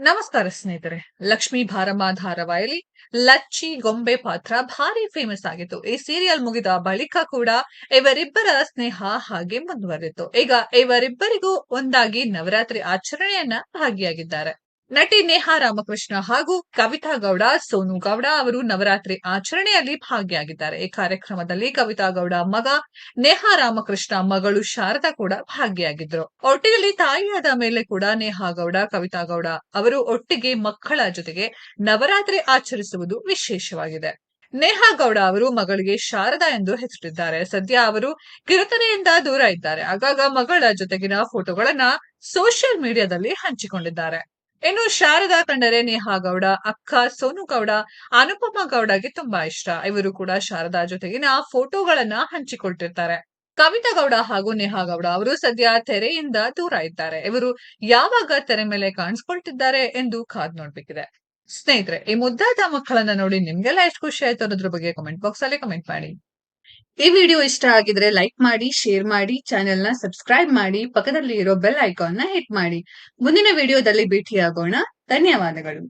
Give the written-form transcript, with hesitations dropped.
ನಮಸ್ಕಾರ ಸ್ನೇಹಿತರೆ. ಲಕ್ಷ್ಮೀ ಭಾರಮ್ಮ ಧಾರಾವಾಹಿಯಲ್ಲಿ ಲಚ್ಚಿ ಗೊಂಬೆ ಪಾತ್ರ ಭಾರಿ ಫೇಮಸ್ ಆಗಿತ್ತು. ಈ ಸೀರಿಯಲ್ ಮುಗಿದ ಬಳಿಕ ಕೂಡ ಇವರಿಬ್ಬರ ಸ್ನೇಹ ಹಾಗೆ ಮುಂದುವರೆದಿತ್ತು. ಈಗ ಇವರಿಬ್ಬರಿಗೂ ಒಂದಾಗಿ ನವರಾತ್ರಿ ಆಚರಣೆಯನ್ನ ಭಾಗಿಯಾಗಿದ್ದಾರೆ. ನಟಿ ನೇಹಾ ರಾಮಕೃಷ್ಣ ಹಾಗೂ ಕವಿತಾ ಗೌಡ, ಸೋನು ಗೌಡ ಅವರು ನವರಾತ್ರಿ ಆಚರಣೆಯಲ್ಲಿ ಭಾಗಿಯಾಗಿದ್ದಾರೆ. ಈ ಕಾರ್ಯಕ್ರಮದಲ್ಲಿ ಕವಿತಾ ಗೌಡ ಮಗ ನೇಹಾ ರಾಮಕೃಷ್ಣ ಮಗಳು ಶಾರದಾ ಕೂಡ ಭಾಗಿಯಾಗಿದ್ರು. ಒಟ್ಟಿನಲ್ಲಿ ತಾಯಿಯಾದ ಮೇಲೆ ಕೂಡ ನೇಹಾ ಗೌಡ, ಕವಿತಾ ಗೌಡ ಅವರು ಒಟ್ಟಿಗೆ ಮಕ್ಕಳ ಜೊತೆಗೆ ನವರಾತ್ರಿ ಆಚರಿಸುವುದು ವಿಶೇಷವಾಗಿದೆ. ನೇಹಾ ಗೌಡ ಅವರು ಮಗಳಿಗೆ ಶಾರದಾ ಎಂದು ಹೆಸರಿಟ್ಟಿದ್ದಾರೆ. ಸದ್ಯ ಅವರು ಕಿರುತೆರೆಯಿಂದ ದೂರ ಇದ್ದಾರೆ. ಆಗಾಗ ಮಗಳ ಜೊತೆಗಿನ ಫೋಟೋಗಳನ್ನ ಸೋಷಿಯಲ್ ಮೀಡಿಯಾದಲ್ಲಿ ಹಂಚಿಕೊಂಡಿದ್ದಾರೆ. ಇನ್ನು ಶಾರದಾ ಕಂಡರೆ ನೇಹಾ ಗೌಡ ಅಕ್ಕ ಸೋನು ಗೌಡ, ಅನುಪಮ ಗೌಡಗೆ ತುಂಬಾ ಇಷ್ಟ. ಇವರು ಕೂಡ ಶಾರದಾ ಜೊತೆಗಿನ ಫೋಟೋಗಳನ್ನ ಹಂಚಿಕೊಳ್ತಿರ್ತಾರೆ. ಕವಿತಾ ಗೌಡ ಹಾಗೂ ನೇಹಾ ಗೌಡ ಅವರು ಸದ್ಯ ತೆರೆಯಿಂದ ದೂರ ಇದ್ದಾರೆ. ಇವರು ಯಾವಾಗ ತೆರೆ ಮೇಲೆ ಕಾಣಿಸ್ಕೊಳ್ತಿದ್ದಾರೆ ಎಂದು ಕಾದ್ ನೋಡ್ಬೇಕಿದೆ. ಸ್ನೇಹಿತರೆ, ಈ ಮುದ್ದಾದ ಮಕ್ಕಳನ್ನ ನೋಡಿ ನಿಮ್ಗೆಲ್ಲ ಎಷ್ಟು ಖುಷಿ ಆಯ್ತು ಅನ್ನೋದ್ರ ಬಗ್ಗೆ ಕಮೆಂಟ್ ಬಾಕ್ಸ್ ಅಲ್ಲಿ ಕಮೆಂಟ್ ಮಾಡಿ. ಈ ವಿಡಿಯೋ ಇಷ್ಟ ಆಗಿದ್ರೆ ಲೈಕ್ ಮಾಡಿ, ಶೇರ್ ಮಾಡಿ, ಚಾನೆಲ್ ನ ಸಬ್ಸ್ಕ್ರೈಬ್ ಮಾಡಿ, ಪಕ್ಕದಲ್ಲಿ ಇರೋ ಬೆಲ್ ಐಕಾನ್ ನ ಹಿಟ್ ಮಾಡಿ. ಮುಂದಿನ ವಿಡಿಯೋದಲ್ಲಿ ಭೇಟಿಯಾಗೋಣ. ಧನ್ಯವಾದಗಳು.